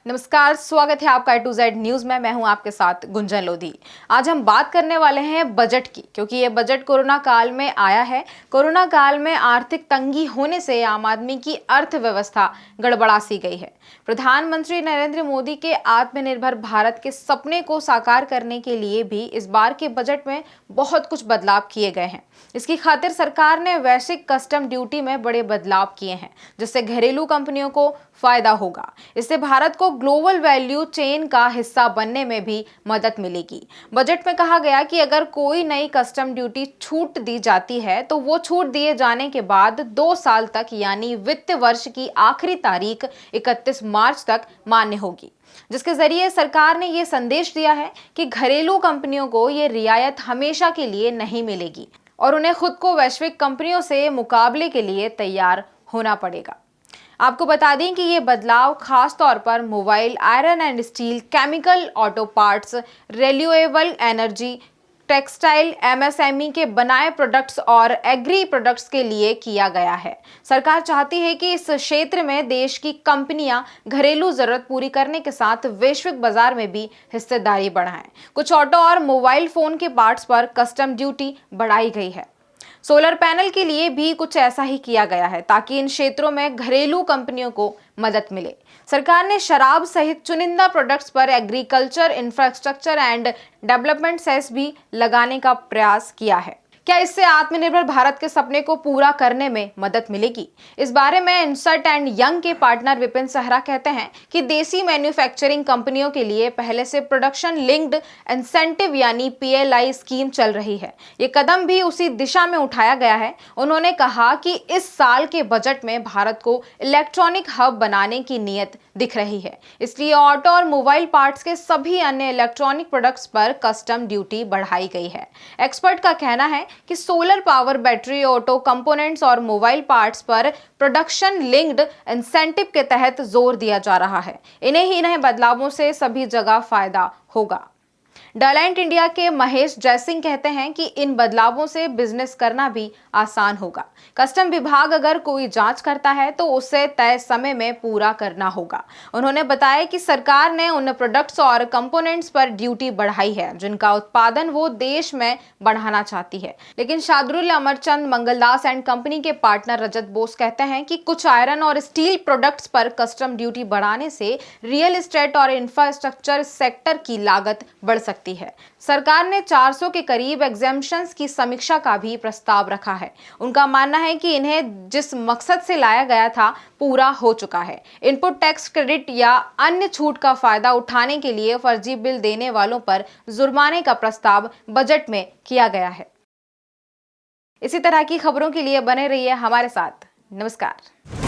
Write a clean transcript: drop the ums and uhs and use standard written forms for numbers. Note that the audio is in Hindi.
नमस्कार, स्वागत है आपका A to Z न्यूज में। मैं हूं आपके साथ गुंजन लोधी। आज हम बात करने वाले हैं बजट की, क्योंकि ये बजट कोरोना काल में आया है। कोरोना काल में आर्थिक तंगी होने से आम आदमी की अर्थव्यवस्था गड़बड़ा सी गई है। प्रधानमंत्री नरेंद्र मोदी के आत्मनिर्भर भारत के सपने को साकार करने के लिए भी इस बार के बजट में बहुत कुछ बदलाव किए गए हैं। इसकी खातिर सरकार ने वैश्विक कस्टम ड्यूटी में बड़े बदलाव किए हैं, जिससे घरेलू कंपनियों को फायदा होगा। इससे भारत को ग्लोबल वैल्यू चेन का हिस्सा बनने में भी मदद मिलेगी। बजट में कहा गया कि अगर कोई नई कस्टम ड्यूटी छूट दी जाती है तो वो छूट दिए जाने के बाद 2 साल तक, यानी वित्त वर्ष की आखिरी तारीख 31 मार्च तक मान्य होगी, जिसके जरिए सरकार ने ये संदेश दिया है कि घरेलू कंपनियों को ये रियायत हमेशा के लिए नहीं मिलेगी और उन्हें खुद को वैश्विक कंपनियों से मुकाबले के लिए तैयार होना पड़ेगा। आपको बता दें कि ये बदलाव खास तौर पर mobile, iron and steel, chemical, auto parts, renewable energy, textile, MSME के बनाए प्रोडक्ट्स और एग्री प्रोडक्ट्स के लिए किया गया है। सरकार चाहती है कि इस क्षेत्र में देश की कंपनियां घरेलू जरूरत पूरी करने के साथ वैश्विक बाजार में भी हिस्सेदारी बढ़ाएं। कुछ ऑटो और मोबाइल फोन के पार्ट्स पर कस्टम ड्यूटी बढ़ाई गई है। सोलर पैनल के लिए भी कुछ ऐसा ही किया गया है, ताकि इन क्षेत्रों में घरेलू कंपनियों को मदद मिले। सरकार ने शराब सहित चुनिंदा प्रोडक्ट्स पर agriculture, infrastructure and development cess भी लगाने का प्रयास किया है। क्या इससे आत्मनिर्भर भारत के सपने को पूरा करने में मदद मिलेगी? इस बारे में इंसर्ट एंड यंग के पार्टनर विपिन सहरा कहते हैं कि देसी मैन्युफैक्चरिंग कंपनियों के लिए पहले से प्रोडक्शन लिंक्ड इंसेंटिव यानी PLI स्कीम चल रही है। ये कदम भी उसी दिशा में उठाया गया है। उन्होंने कहा कि इस साल के बजट में भारत को इलेक्ट्रॉनिक हब बनाने की नीयत दिख रही है, इसलिए ऑटो और मोबाइल पार्ट्स के सभी अन्य इलेक्ट्रॉनिक प्रोडक्ट्स पर कस्टम ड्यूटी बढ़ाई गई है। एक्सपर्ट का कहना है कि solar power, battery, auto components और मोबाइल पार्ट्स पर प्रोडक्शन लिंक्ड इंसेंटिव के तहत जोर दिया जा रहा है। इन्हीं बदलावों से सभी जगह फायदा होगा। डेलाइट इंडिया के महेश जयसिंह कहते हैं कि इन बदलावों से बिजनेस करना भी आसान होगा। कस्टम विभाग अगर कोई जांच करता है तो उसे तय समय में पूरा करना होगा। उन्होंने बताया कि सरकार ने उन प्रोडक्ट्स और कंपोनेंट्स पर ड्यूटी बढ़ाई है जिनका उत्पादन वो देश में बढ़ाना चाहती है। लेकिन शार्दुल अमरचंद मंगलदास एंड कंपनी के पार्टनर रजत बोस कहते हैं कि कुछ आयरन और स्टील प्रोडक्ट्स पर कस्टम ड्यूटी बढ़ाने से रियल एस्टेट और इंफ्रास्ट्रक्चर सेक्टर की लागत बढ़ सकती है। सरकार ने 400 के करीब एग्जेम्पशंस की समीक्षा का भी प्रस्ताव रखा है। उनका मानना है कि इन्हें जिस मकसद से लाया गया था पूरा हो चुका है। इनपुट टैक्स क्रेडिट या अन्य छूट का फायदा उठाने के लिए फर्जी बिल देने वालों पर जुर्माने का प्रस्ताव बजट में किया गया है। इसी तरह की खबरों के लिए बने रहिए हमारे साथ। नमस्कार।